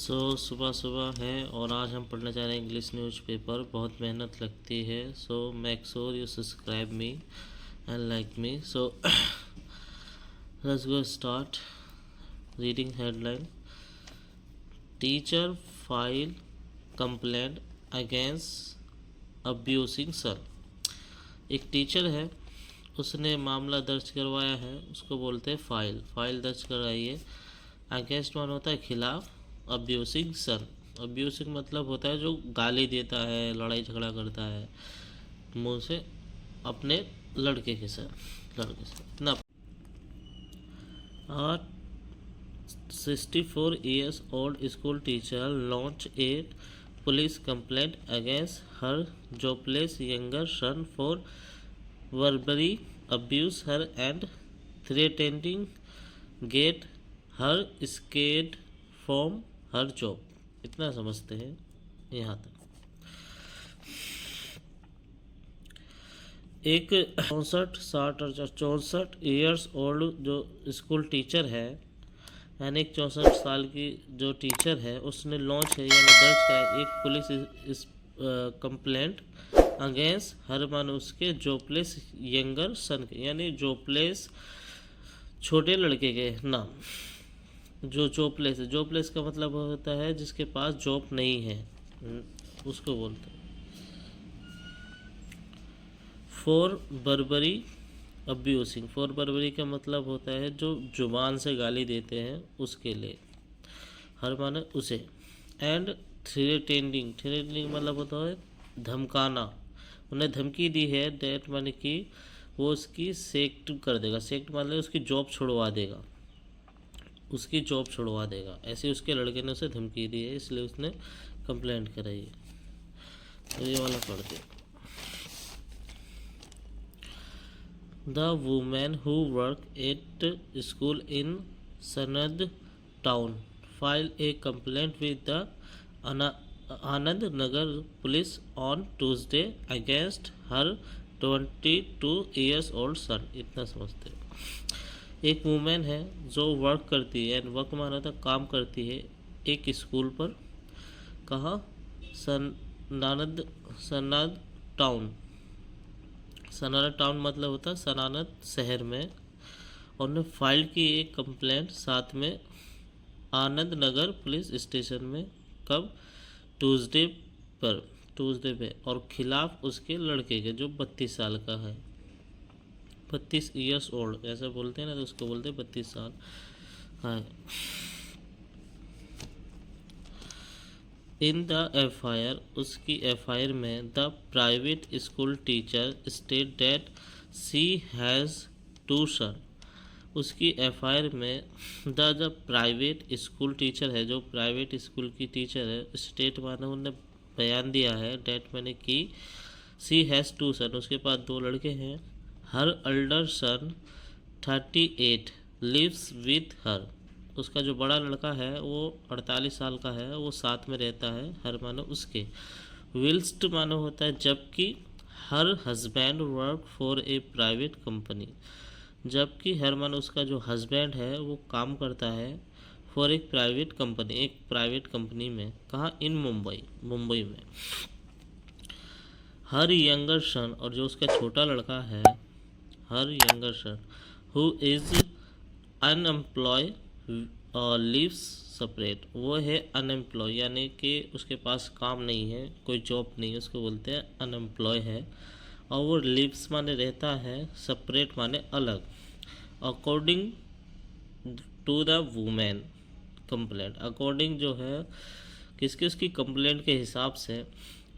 सुबह सुबह है और आज हम पढ़ने जा रहे हैं इंग्लिश न्यूज़पेपर। बहुत मेहनत लगती है। Make sure you subscribe me and like me. Let's go start reading headline. Teacher file complaint against abusing son. एक टीचर है, उसने मामला दर्ज करवाया है, उसको बोलते हैं फाइल दर्ज करवाई है। अगेंस्ट वन होता है खिलाफ, अब्यूसिंग सन। अब्यूसिंग मतलब होता है जो गाली देता है, लड़ाई झगड़ा करता है मुंह से अपने लड़के के साथ ना। 64 years old school teacher launched a police complaint against her jobless younger son for verbally abuse her and threatening get her scared from her job। इतना समझते हैं यहाँ तक। एक 64 ईयर्स ओल्ड जो स्कूल टीचर है, यानी 64 साल की जो टीचर है, उसने लॉन्च है यानी दर्ज करा एक पुलिस कंप्लेंट अगेंस्ट हर मान उसके जोपलेस यंगर सन के, यानी जोपलेस छोटे लड़के के नाम। जो जॉबलेस है, जॉबलेस का मतलब होता है जिसके पास जॉब नहीं है, उसको बोलते हैं। For Barbari abusing, for Barbari का मतलब होता है जो जुबान से गाली देते हैं उसके लिए, हर माने उसे। एंड थ्रेटेनिंग, थ्रेटेनिंग मतलब होता है धमकाना, उन्हें धमकी दी है। डेट माने कि वो उसकी सेक्ट कर देगा, सेक्ट मतलब उसकी जॉब छुड़वा देगा, उसकी जॉब छुड़वा देगा, ऐसे उसके लड़के ने उसे धमकी दी है, इसलिए उसने कंप्लेंट कराई है। तो ये वाला पढ़ दे। The women who work at school in Sanand town file a complaint with the Anand Nagar police on Tuesday against her 22 years old son. इतना समझते हैं। एक वुमेन है जो वर्क करती है, एंड वर्क माना था काम करती है एक स्कूल पर। कहाँ? सनाद टाउन। सनाद टाउन मतलब होता है सनाद शहर में। और उन्होंने फाइल की एक कंप्लेंट साथ में आनंद नगर पुलिस स्टेशन में। कब? ट्यूसडे पे, और खिलाफ उसके लड़के के जो 32 साल का है। 32 ईयर्स ओल्ड ऐसा बोलते हैं ना, तो उसको बोलते हैं 32 साल। हाँ। इन द एफआईआर, उसकी एफआईआर में the private school teacher state that she has 2 सन। उसकी एफआईआर में द प्राइवेट स्कूल टीचर है, जो प्राइवेट स्कूल की टीचर है, स्टेट माने उन्होंने बयान दिया है, डेट मैंने कि शी हैज़ 2 सन, उसके पास 2 लड़के हैं। Her elder son 38 lives with her, उसका जो बड़ा लड़का है वो 48 साल का है, वो साथ में रहता है, हर मानो उसके। विल्स्ट मानो होता है जबकि। Her husband work for a private company, जबकि हर मानो उसका जो हस्बैंड है वो काम करता है फॉर एक प्राइवेट कंपनी, एक प्राइवेट कंपनी में। कहाँ? इन मुंबई में। हर यंगर सन, और जो उसका छोटा लड़का है, her younger son who is unemployed lives separate, वो है अनएम्प्लॉय, यानी कि उसके पास काम नहीं है, कोई जॉब नहीं है, उसको बोलते हैं अनएम्प्लॉय है। और वो लिव्स माने रहता है, सेपरेट माने अलग। According to the women complaint, according जो है किसकी, उसकी कंप्लेंट के हिसाब से।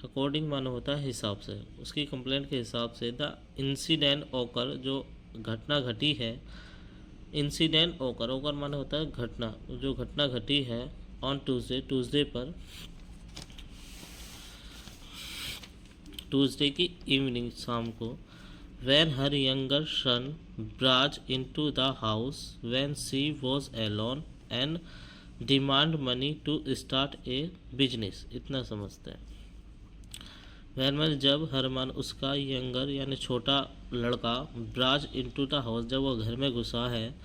अकॉर्डिंग माने होता है हिसाब से, उसकी कंप्लेंट के हिसाब से। द इंसिडेंट ओकर, जो घटना घटी है। इंसिडेंट ओकर माने होता है घटना, जो घटना घटी है। ऑन ट्यूसडे पर, ट्यूसडे की इवनिंग, शाम को। When her younger son barged into the house when she was alone and demand money to start a business. इतना समझते हैं। वैन मैन जब हरमान उसका यंगर यानी छोटा लड़का ब्राज इनटू द हाउस, जब वो घर में घुसा है।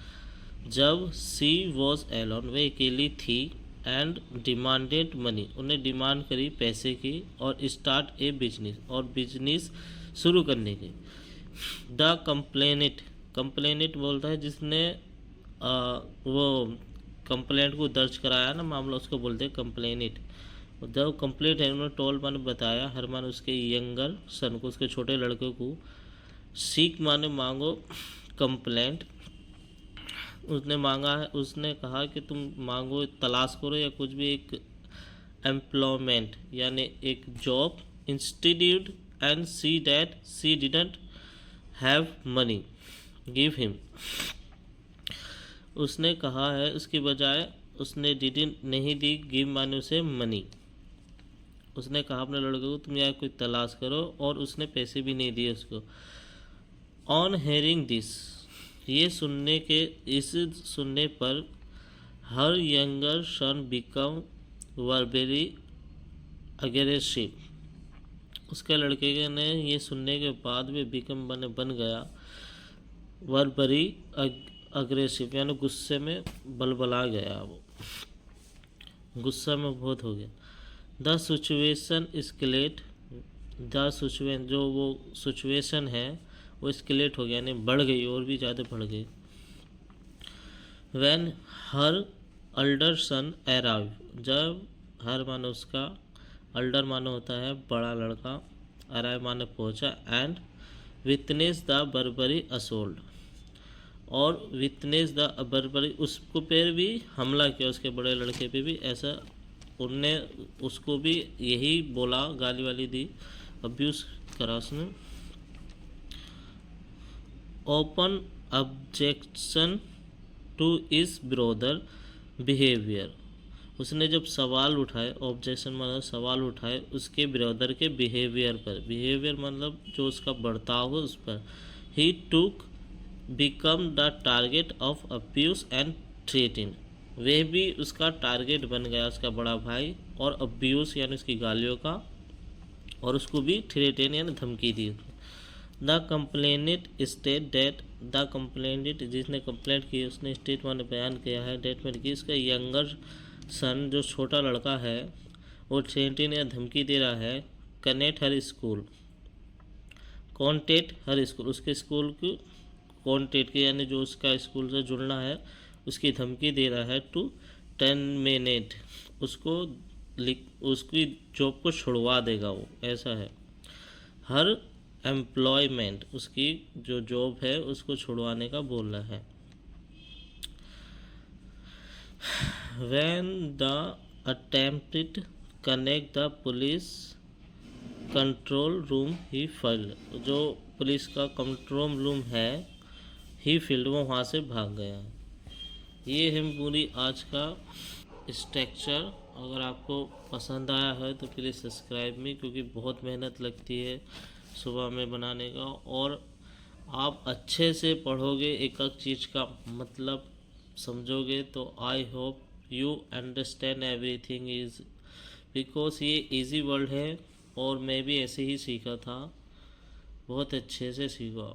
जब सी वॉज एलोन, वे अकेली थी। एंड डिमांडेड मनी, उन्हें डिमांड करी पैसे की, और स्टार्ट ए बिजनेस, और बिजनेस शुरू करने की। द कंप्लेनेंट बोलता है जिसने वो कंप्लेंट को दर्ज कराया ना मामला, उसको बोलते हैं कंप्लेनेंट। जब कंप्लेंट है उन्होंने टोल्ड माने बताया, हर माने उसके यंगर सन को, उसके छोटे लड़के को, सीक माने मांगो, कंप्लेंट उसने मांगा है, उसने कहा कि तुम मांगो, तलाश करो या कुछ भी एक एम्प्लॉयमेंट यानी एक job, institute and see that she didn't have money give him. उसने कहा है उसकी बजाय उसने डिडंट नहीं दी, गिव माने उसे मनी। उसने कहा अपने लड़के को तुम यहाँ कोई तलाश करो, और उसने पैसे भी नहीं दिए उसको। ऑन हेयरिंग दिस, ये इस सुनने पर हर यंगर सन बिकम वर्बरी अग्रेसिव, उसके लड़के ने ये सुनने के बाद भी बन गया वर्बरी अग्रेसिव, यानी गुस्से में बलबला गया, वो गुस्सा में बहुत हो गया। द सिचुएशन एस्केलेट, जो वो सिचुएशन है वो एस्केलेट हो गया, यानी बढ़ गई, और भी ज़्यादा बढ़ गई। When her elder son arrive, जब हर मानो उसका, अल्डर मानो होता है बड़ा लड़का, अराइव मानो पहुंचा, and witness the Barbari assault, और विटनेस द बर्बरी, उसको पे भी हमला किया, उसके बड़े लड़के पे भी ऐसा, उनने उसको भी यही बोला, गाली वाली दी, अब्यूज़ करा उसने। ओपन ऑब्जेक्शन टू इस ब्रोदर बिहेवियर, उसने जब सवाल उठाए, ऑब्जेक्शन मतलब सवाल उठाए उसके ब्रदर के बिहेवियर पर, बिहेवियर मतलब जो उसका बर्ताव है उस पर। He took become the target of abuse and threatening, वह भी उसका टारगेट बन गया, उसका बड़ा भाई, और अब्यूज़ यानी उसकी गालियों का, और उसको भी थ्रेटन यानी धमकी दी। The complainant state that, the complainant जिसने कंप्लेंट की उसने स्टेट माने बयान किया है, डेट में कि इसका यंगर सन जो छोटा लड़का है वो थ्रेटन या धमकी दे रहा है, कनेक्ट हर स्कूल, कॉन्टेक्ट हर स्कूल, उसके स्कूल की कॉन्टेक्ट की यानी जो उसका स्कूल से जुड़ना है उसकी धमकी दे रहा है, टू टर्मिनेट, उसकी जॉब को छुड़वा देगा वो, ऐसा है। हर एम्प्लॉयमेंट, उसकी जो जॉब है उसको छुड़वाने का बोल रहा है। When the attempted connect the police control room he field, जो पुलिस का कंट्रोल रूम है ही फील्ड, वो वहाँ से भाग गया। ये है पूरी आज का स्ट्रक्चर। अगर आपको पसंद आया है तो प्लीज़ सब्सक्राइब मी, क्योंकि बहुत मेहनत लगती है सुबह में बनाने का, और आप अच्छे से पढ़ोगे, एक एक चीज़ का मतलब समझोगे, तो I hope you understand everything is, because ये इजी वर्ड है और मैं भी ऐसे ही सीखा था, बहुत अच्छे से सीखा।